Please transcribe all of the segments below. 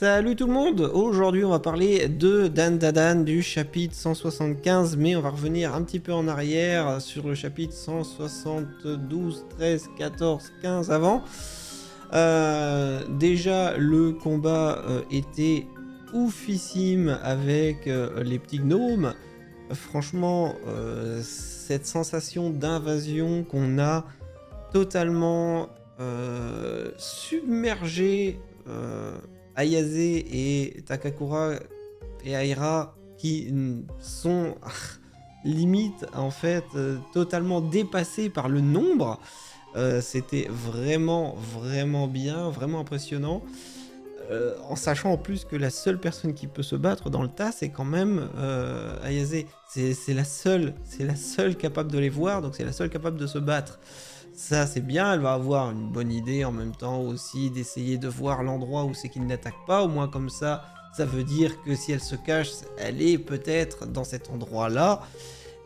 Salut tout le monde. Aujourd'hui on va parler de Dandadan du chapitre 175, mais on va revenir un petit peu en arrière sur le chapitre 172, 13, 14, 15 avant. Déjà le combat était oufissime avec les petits gnomes. Franchement, cette sensation d'invasion qu'on a totalement submergé Ayase et Takakura et Aira qui sont limite en fait totalement dépassés par le nombre. C'était vraiment bien, vraiment impressionnant. En sachant en plus que la seule personne qui peut se battre dans le tas, c'est quand même Ayase. C'est la seule capable de les voir, donc c'est la seule capable de se battre. Ça c'est bien, elle va avoir une bonne idée en même temps aussi d'essayer de voir l'endroit où c'est qu'il n'attaque pas, au moins comme ça veut dire que si elle se cache, elle est peut-être dans cet endroit-là,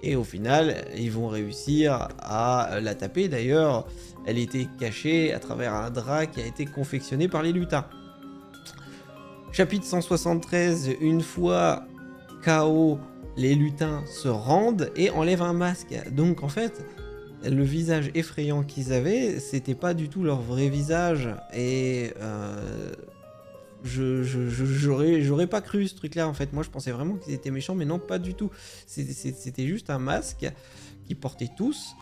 et au final, ils vont réussir à la taper. D'ailleurs, elle était cachée à travers un drap qui a été confectionné par les lutins. Chapitre 173, une fois KO, les lutins se rendent et enlèvent un masque. Donc en fait, le visage effrayant qu'ils avaient, c'était pas du tout leur vrai visage. Et j'aurais pas cru ce truc-là en fait. Moi je pensais vraiment qu'ils étaient méchants, mais non, pas du tout. C'était juste un masque qu'ils portaient tous.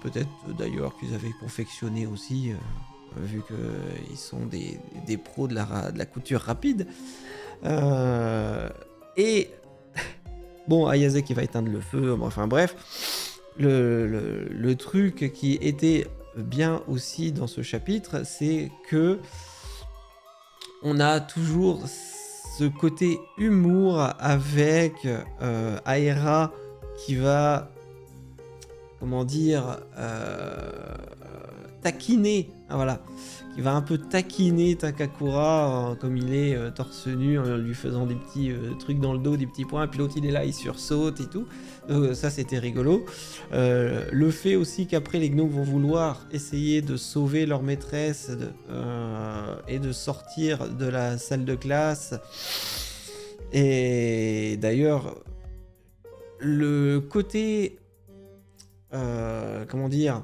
Peut-être d'ailleurs qu'ils avaient confectionné aussi, vu qu'ils sont des pros de la couture rapide. Et bon, Ayase qui va éteindre le feu, enfin bref. Le truc qui était bien aussi dans ce chapitre, c'est que on a toujours ce côté humour avec Aira qui va, comment dire, taquiner, voilà, qui va un peu taquiner Takakura comme il est torse nu, en lui faisant des petits trucs dans le dos, des petits points, puis l'autre il est là, il sursaute et tout. Ça c'était rigolo. Le fait aussi qu'après les gnomes vont vouloir essayer de sauver leur maîtresse et de sortir de la salle de classe. Et d'ailleurs, le côté, comment dire,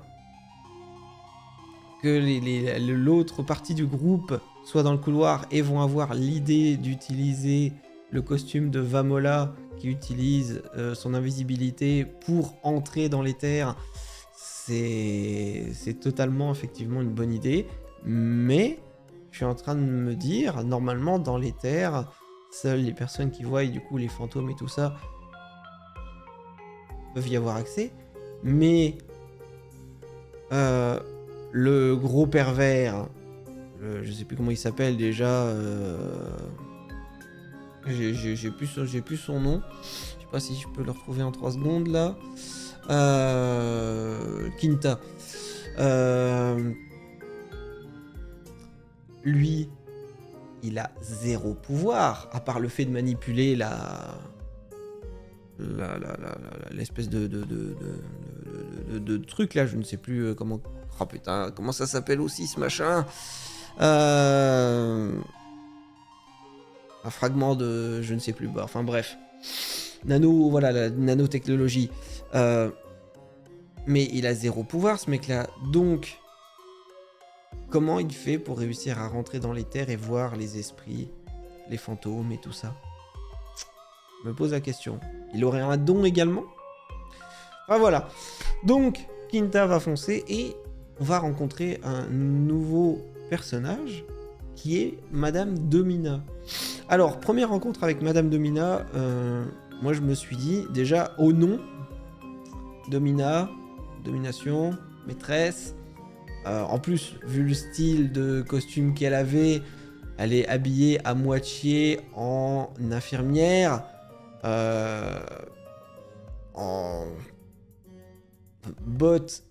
que l'autre partie du groupe soit dans le couloir et vont avoir l'idée d'utiliser le costume de Vamola qui utilise son invisibilité pour entrer dans les terres, c'est totalement effectivement une bonne idée, mais je suis en train de me dire, normalement dans les terres, seules les personnes qui voient du coup les fantômes et tout ça peuvent y avoir accès, mais le gros pervers, je sais plus comment il s'appelle déjà, j'ai plus son nom, je sais pas si je peux le retrouver en 3 secondes là, Kinta, lui, il a zéro pouvoir, à part le fait de manipuler l'espèce de truc là, je ne sais plus comment. Oh putain, comment ça s'appelle aussi ce machin, un fragment de je ne sais plus, enfin bref, nano, voilà, la nanotechnologie, mais il a zéro pouvoir ce mec là, donc comment il fait pour réussir à rentrer dans les terres et voir les esprits, les fantômes et tout ça? Je me pose la question. Il aurait un don également? Enfin voilà. Donc, Kinta va foncer et on va rencontrer un nouveau personnage qui est Madame Domina. Alors, première rencontre avec Madame Domina, moi je me suis dit, déjà au nom, Domina, domination, maîtresse. En plus, vu le style de costume qu'elle avait, elle est habillée à moitié en infirmière, en bottes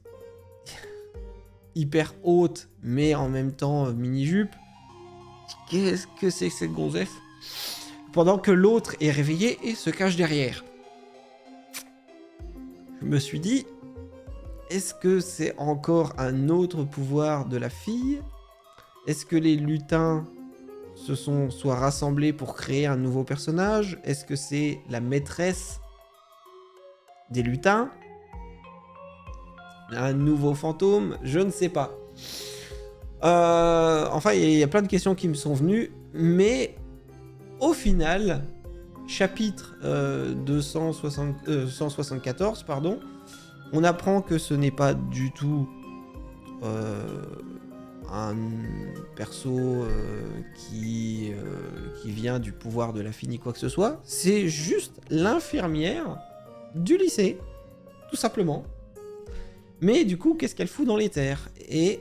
hyper hautes, mais en même temps mini-jupe. Qu'est-ce que c'est que cette gonzesse? Pendant que l'autre est réveillé et se cache derrière. Je me suis dit, est-ce que c'est encore un autre pouvoir de la fille? Est-ce que les lutins se sont soit rassemblés pour créer un nouveau personnage? Est-ce que c'est la maîtresse des lutins? Un nouveau fantôme? Je ne sais pas. Enfin, il y a plein de questions qui me sont venues, mais au final, chapitre 174, pardon, on apprend que ce n'est pas du tout un perso qui vient du pouvoir de l'infini, quoi que ce soit. C'est juste l'infirmière du lycée, tout simplement. Mais du coup, qu'est-ce qu'elle fout dans les terres? Et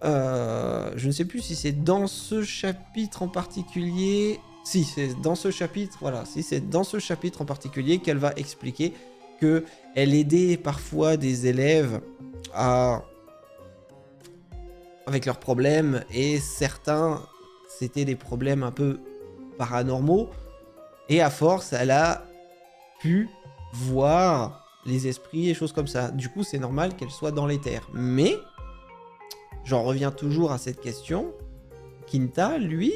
je ne sais plus si c'est dans ce chapitre en particulier. Si, c'est dans ce chapitre, voilà. Si c'est dans ce chapitre en particulier qu'elle va expliquer que elle aidait parfois des élèves avec leurs problèmes, et certains, c'était des problèmes un peu paranormaux. Et à force, elle a pu voir les esprits et choses comme ça. Du coup, c'est normal qu'elle soit dans les terres. Mais j'en reviens toujours à cette question. Kinta, lui,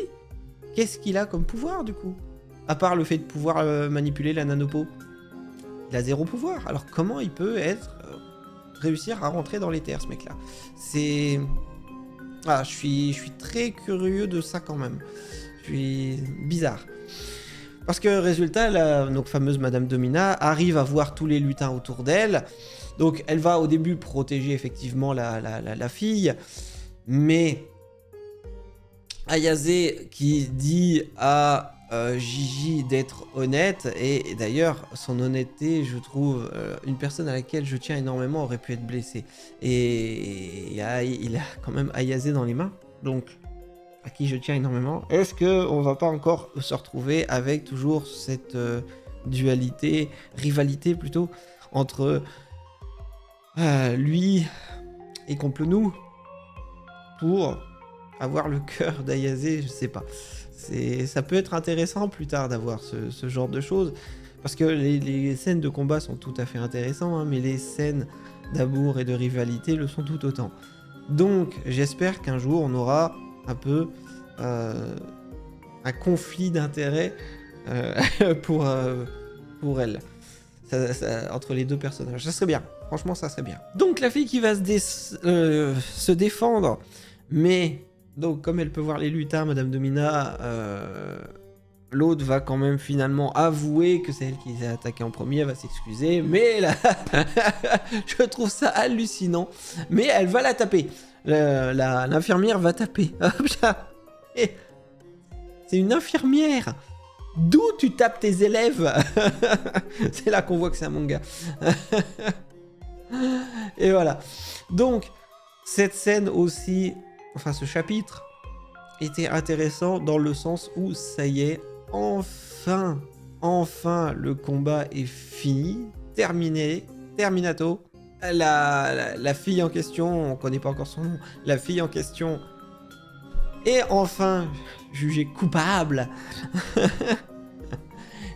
qu'est-ce qu'il a comme pouvoir, du coup? À part le fait de pouvoir manipuler la nanopo. Il a 0 pouvoir. Alors comment il peut réussir à rentrer dans les terres, ce mec-là? C'est... Ah, je suis très curieux de ça quand même. Je suis bizarre. Parce que résultat, notre fameuse Madame Domina arrive à voir tous les lutins autour d'elle. Donc elle va au début protéger effectivement la fille. Mais Ayase qui dit à Gigi d'être honnête, et d'ailleurs son honnêteté, je trouve, une personne à laquelle je tiens énormément aurait pu être blessée. Et il a quand même Ayase dans les mains, donc à qui je tiens énormément. Est-ce qu'on va pas encore se retrouver avec toujours cette dualité, rivalité plutôt, entre lui et Complenou pour avoir le cœur d'Ayase? Je sais pas. Ça peut être intéressant plus tard d'avoir ce genre de choses, parce que les scènes de combat sont tout à fait intéressantes, hein, mais les scènes d'amour et de rivalité le sont tout autant. Donc j'espère qu'un jour on aura un peu un conflit d'intérêts pour elle, entre les deux personnages. Ça serait bien, franchement ça serait bien. Donc la fille qui va se défendre, mais donc comme elle peut voir les lutins, Madame Domina, l'autre va quand même finalement avouer que c'est elle qui les a attaqués en premier, elle va s'excuser, mais là, je trouve ça hallucinant, mais elle va la taper. L'infirmière va taper. C'est une infirmière. D'où tu tapes tes élèves? C'est là qu'on voit que c'est un manga. Et voilà. Donc, cette scène aussi, enfin ce chapitre, était intéressant dans le sens où, ça y est, enfin, le combat est fini, terminé, terminato. La fille en question, on connaît pas encore son nom, la fille en question est enfin jugée coupable.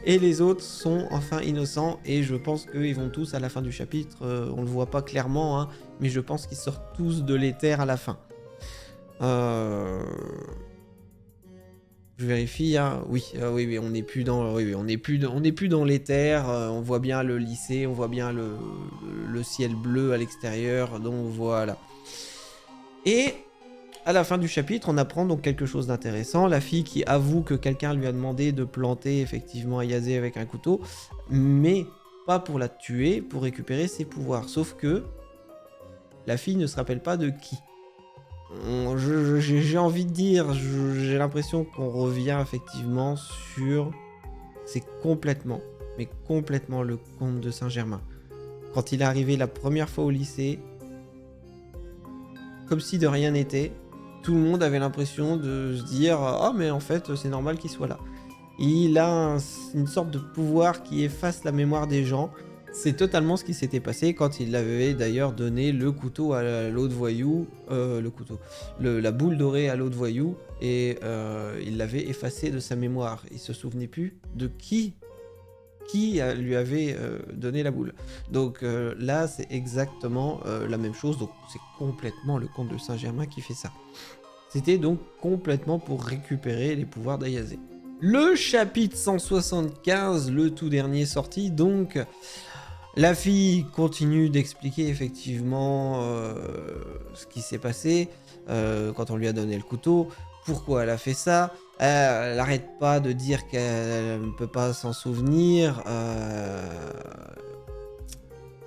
Et les autres sont enfin innocents, et je pense qu'ils vont tous à la fin du chapitre, on le voit pas clairement, hein, mais je pense qu'ils sortent tous de l'éther à la fin. Je vérifie, hein. Oui, oui, on n'est plus dans, on n'est plus dans l'éther. On voit bien le lycée, on voit bien le ciel bleu à l'extérieur. Donc voilà. Et à la fin du chapitre, on apprend donc quelque chose d'intéressant. La fille qui avoue que quelqu'un lui a demandé de planter effectivement Ayase avec un couteau, mais pas pour la tuer, pour récupérer ses pouvoirs. Sauf que la fille ne se rappelle pas de qui. J'ai envie de dire, j'ai l'impression qu'on revient effectivement sur... C'est complètement, mais complètement le comte de Saint-Germain. Quand il est arrivé la première fois au lycée, comme si de rien n'était, tout le monde avait l'impression de se dire « Ah, mais en fait, c'est normal qu'il soit là ». Il a une sorte de pouvoir qui efface la mémoire des gens. C'est totalement ce qui s'était passé quand il avait d'ailleurs donné le couteau à l'autre voyou, la boule dorée à l'autre voyou, et il l'avait effacé de sa mémoire. Il se souvenait plus de qui lui avait donné la boule. Donc là, c'est exactement la même chose. Donc c'est complètement le comte de Saint-Germain qui fait ça. C'était donc complètement pour récupérer les pouvoirs d'Ayase. Le chapitre 175, le tout dernier sorti, donc la fille continue d'expliquer effectivement ce qui s'est passé quand on lui a donné le couteau, pourquoi elle a fait ça. Elle n'arrête pas de dire qu'elle ne peut pas s'en souvenir.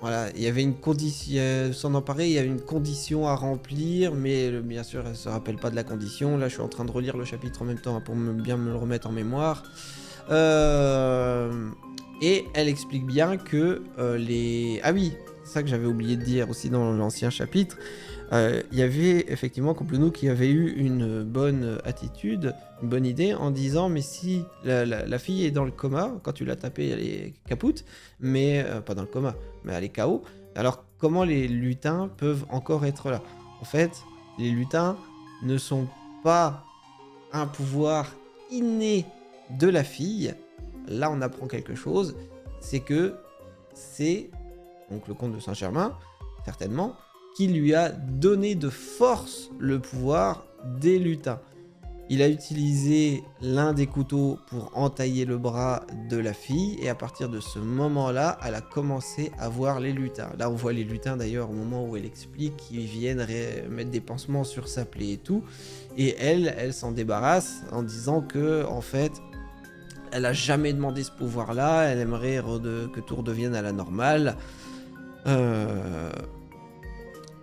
Voilà, il y avait une condition, s'en emparer, il y avait une condition à remplir, mais bien sûr, elle se rappelle pas de la condition. Là, je suis en train de relire le chapitre en même temps pour bien me le remettre en mémoire. Et elle explique bien que les... Ah oui, c'est ça que j'avais oublié de dire aussi dans l'ancien chapitre. Il y avait effectivement Complenoux qui avait eu une bonne attitude, une bonne idée en disant mais si la fille est dans le coma, quand tu l'as tapée elle est capoute, mais pas dans le coma, mais elle est KO, alors comment les lutins peuvent encore être là? En fait, les lutins ne sont pas un pouvoir inné de la fille. Là on apprend quelque chose, c'est que c'est donc le comte de Saint-Germain, certainement, qui lui a donné de force le pouvoir des lutins. Il a utilisé l'un des couteaux pour entailler le bras de la fille, et à partir de ce moment-là, elle a commencé à voir les lutins. Là, on voit les lutins d'ailleurs au moment où elle explique qu'ils viennent mettre des pansements sur sa plaie et tout, et elle s'en débarrasse en disant que, en fait, elle a jamais demandé ce pouvoir-là, elle aimerait que tout redevienne à la normale.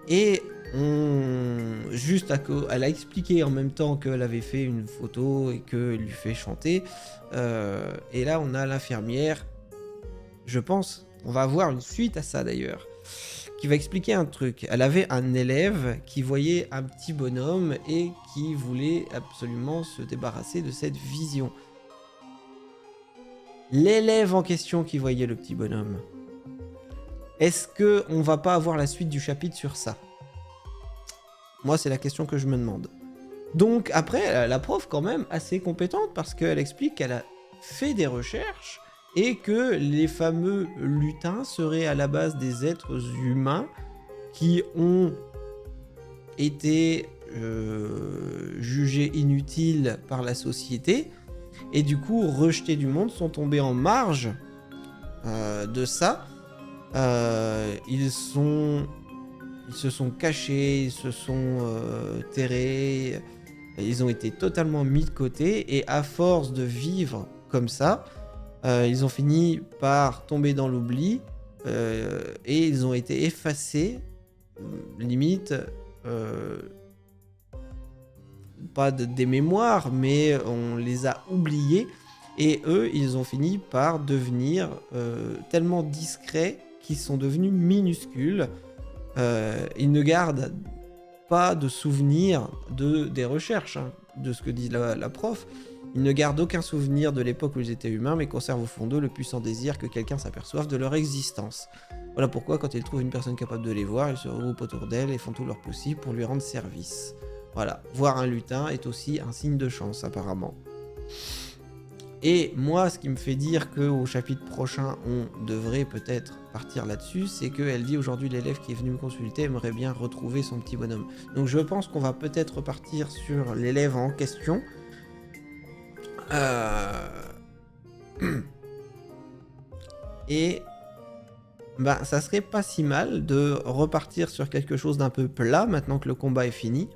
Et elle a expliqué en même temps qu'elle avait fait une photo et qu'elle lui fait chanter. Et là, on a l'infirmière. Je pense, on va avoir une suite à ça d'ailleurs, qui va expliquer un truc. Elle avait un élève qui voyait un petit bonhomme et qui voulait absolument se débarrasser de cette vision. L'élève en question qui voyait le petit bonhomme, est-ce qu'on va pas avoir la suite du chapitre sur ça? Moi, c'est la question que je me demande. Donc, après, la prof, quand même, assez compétente, parce qu'elle explique qu'elle a fait des recherches et que les fameux lutins seraient à la base des êtres humains qui ont été jugés inutiles par la société et du coup rejetés du monde, sont tombés en marge de ça. Ils se sont cachés, ils se sont terrés, ils ont été totalement mis de côté, et à force de vivre comme ça, ils ont fini par tomber dans l'oubli, et ils ont été effacés, limite, pas des mémoires, mais on les a oubliés, et eux, ils ont fini par devenir tellement discrets qu'ils sont devenus minuscules. Ils ne gardent pas de souvenirs des recherches, hein, de ce que dit la prof. Ils ne gardent aucun souvenir de l'époque où ils étaient humains, mais conservent au fond d'eux le puissant désir que quelqu'un s'aperçoive de leur existence. Voilà pourquoi, quand ils trouvent une personne capable de les voir, ils se regroupent autour d'elle et font tout leur possible pour lui rendre service. Voilà, voir un lutin est aussi un signe de chance, apparemment. Et moi, ce qui me fait dire qu'au chapitre prochain, on devrait peut-être partir là-dessus, c'est qu'elle dit aujourd'hui l'élève qui est venu me consulter aimerait bien retrouver son petit bonhomme. Donc je pense qu'on va peut-être partir sur l'élève en question. Et bah, ça serait pas si mal de repartir sur quelque chose d'un peu plat maintenant que le combat est fini.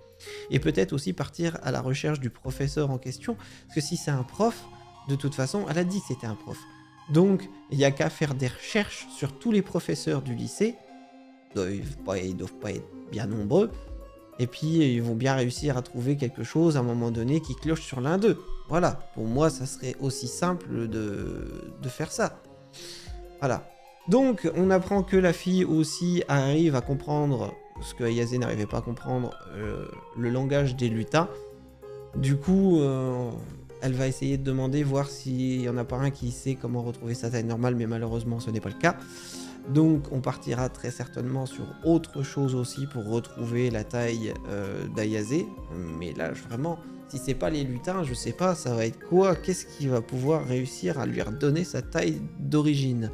Et peut-être aussi partir à la recherche du professeur en question. Parce que si c'est un prof, de toute façon, elle a dit que c'était un prof. Donc, il n'y a qu'à faire des recherches sur tous les professeurs du lycée. Ils doivent pas être bien nombreux. Et puis, ils vont bien réussir à trouver quelque chose à un moment donné qui cloche sur l'un d'eux. Voilà, pour moi, ça serait aussi simple de faire ça. Voilà. Donc, on apprend que la fille aussi arrive à comprendre ce que Ayase n'arrivait pas à comprendre, le langage des lutins. Du coup, elle va essayer de demander, voir s'il y en a pas un qui sait comment retrouver sa taille normale, mais malheureusement, ce n'est pas le cas. Donc, on partira très certainement sur autre chose aussi pour retrouver la taille d'Ayase. Mais là, vraiment, si c'est pas les lutins, je sais pas, ça va être quoi? Qu'est-ce qui va pouvoir réussir à lui redonner sa taille d'origine?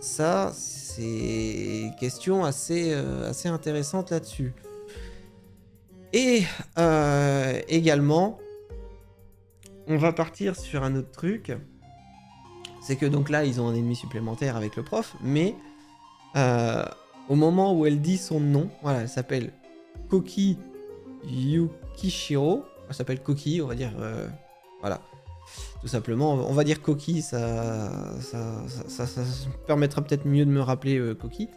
Ça, c'est une question assez intéressante là-dessus. Et également, on va partir sur un autre truc. C'est que donc là, ils ont un ennemi supplémentaire avec le prof, mais au moment où elle dit son nom, voilà, elle s'appelle Koki Yukishiro. Elle s'appelle Koki, on va dire, voilà, tout simplement. On va dire Koki, ça me permettra peut-être mieux de me rappeler Koki.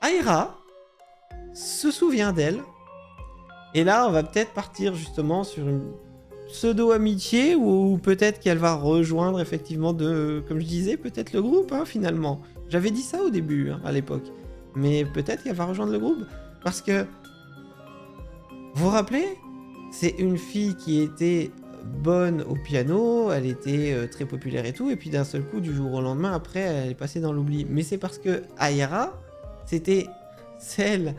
Aira se souvient d'elle, et là, on va peut-être partir justement sur une pseudo-amitié, ou peut-être qu'elle va rejoindre effectivement, comme je disais, peut-être le groupe, hein, finalement. J'avais dit ça au début, hein, à l'époque. Mais peut-être qu'elle va rejoindre le groupe, parce que, vous vous rappelez, c'est une fille qui était bonne au piano, elle était très populaire et tout, et puis d'un seul coup, du jour au lendemain, après, elle est passée dans l'oubli. Mais c'est parce que Aira, c'était celle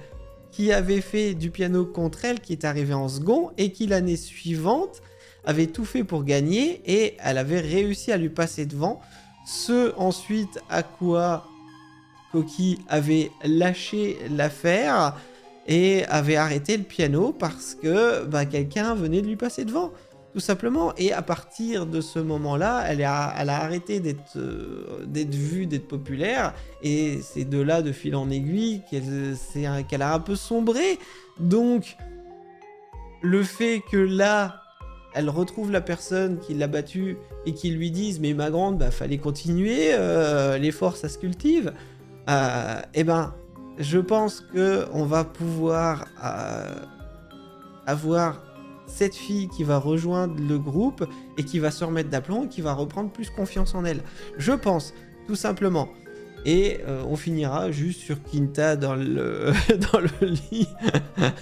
qui avait fait du piano contre elle, qui est arrivée en second, et qui l'année suivante avait tout fait pour gagner, et elle avait réussi à lui passer devant, ce ensuite à quoi Koki avait lâché l'affaire et avait arrêté le piano parce que quelqu'un venait de lui passer devant, tout simplement. Et à partir de ce moment-là, elle a arrêté d'être vue, d'être populaire, et c'est de là, de fil en aiguille, qu'elle a un peu sombré. Donc, le fait que là, elle retrouve la personne qui l'a battue et qui lui dise « Mais ma grande, fallait continuer, l'effort ça se cultive », je pense qu'on va pouvoir avoir cette fille qui va rejoindre le groupe et qui va se remettre d'aplomb et qui va reprendre plus confiance en elle. Je pense, tout simplement. Et on finira juste sur Quinta dans le lit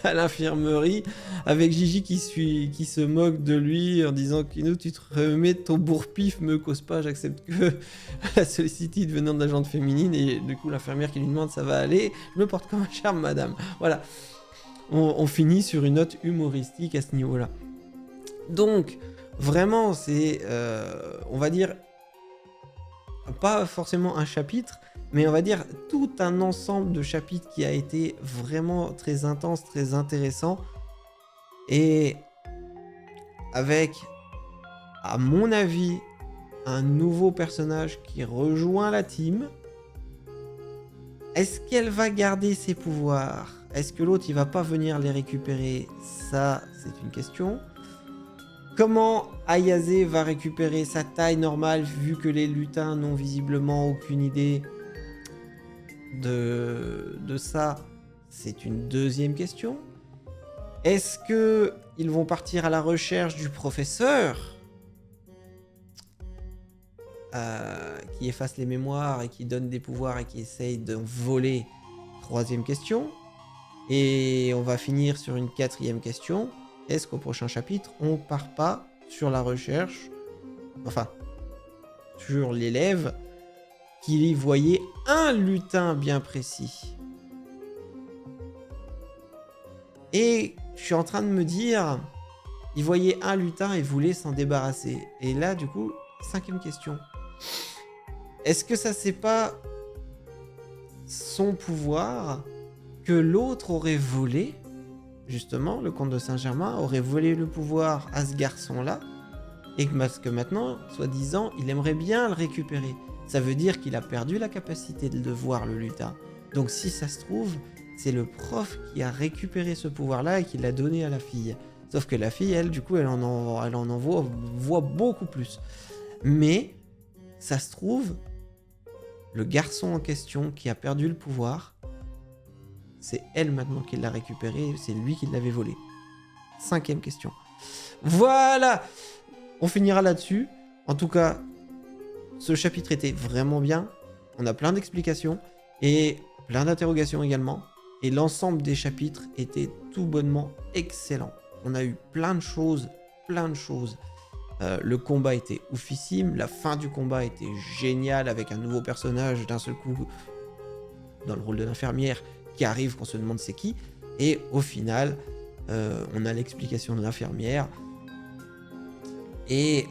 à l'infirmerie, avec Gigi qui se moque de lui en disant « Kino, tu te remets ton bourre-pif, me cause pas, j'accepte que la sollicitude venant de la gente féminine. » Et du coup l'infirmière qui lui demande « Ça va aller, je me porte comme un charme, madame. » Voilà. On finit sur une note humoristique à ce niveau-là. Donc, vraiment, c'est, on va dire, pas forcément un chapitre, mais on va dire tout un ensemble de chapitres qui a été vraiment très intense, très intéressant, et avec, à mon avis, un nouveau personnage qui rejoint la team. Est-ce qu'elle va garder ses pouvoirs? Est-ce que l'autre il va pas venir les récupérer? Ça, c'est une question. Comment Ayase va récupérer sa taille normale vu que les lutins n'ont visiblement aucune idée de ça? C'est une deuxième question. Est-ce que ils vont partir à la recherche du professeur qui efface les mémoires et qui donne des pouvoirs et qui essaye de voler? Troisième question. Et on va finir sur une quatrième question. Est-ce qu'au prochain chapitre, on part pas sur la recherche, enfin, sur l'élève qui voyait un lutin bien précis? Et je suis en train de me dire, il voyait un lutin et voulait s'en débarrasser. Et là, du coup, cinquième question. Est-ce que ça, c'est pas son pouvoir que l'autre aurait volé? Justement, le comte de Saint-Germain aurait volé le pouvoir à ce garçon-là, et parce que maintenant, soi-disant, il aimerait bien le récupérer. Ça veut dire qu'il a perdu la capacité de voir le lutin. Donc si ça se trouve, c'est le prof qui a récupéré ce pouvoir-là et qui l'a donné à la fille. Sauf que la fille, elle, du coup, elle en voit beaucoup plus. Mais, ça se trouve, le garçon en question qui a perdu le pouvoir, c'est elle maintenant qui l'a récupéré, c'est lui qui l'avait volé. Cinquième question. Voilà! On finira là-dessus. En tout cas, ce chapitre était vraiment bien. On a plein d'explications et plein d'interrogations également. Et l'ensemble des chapitres était tout bonnement excellent. On a eu plein de choses, le combat était oufissime, la fin du combat était géniale avec un nouveau personnage d'un seul coup dans le rôle de l'infirmière qui arrive, qu'on se demande c'est qui, et au final on a l'explication de l'infirmière et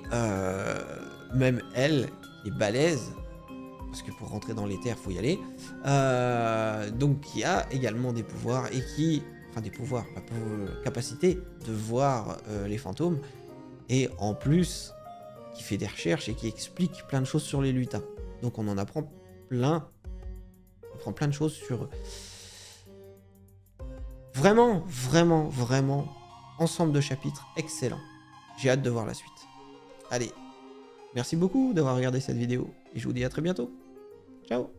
même elle qui est balèze, parce que pour rentrer dans les terres faut y aller, donc qui a également des pouvoirs et qui enfin des pouvoirs, la capacité de voir les fantômes, et en plus, qui fait des recherches et qui explique plein de choses sur les lutins. Donc on en apprend plein. On apprend plein de choses sur eux. Vraiment, vraiment, vraiment, ensemble de chapitres excellent. J'ai hâte de voir la suite. Allez, merci beaucoup d'avoir regardé cette vidéo, et je vous dis à très bientôt. Ciao.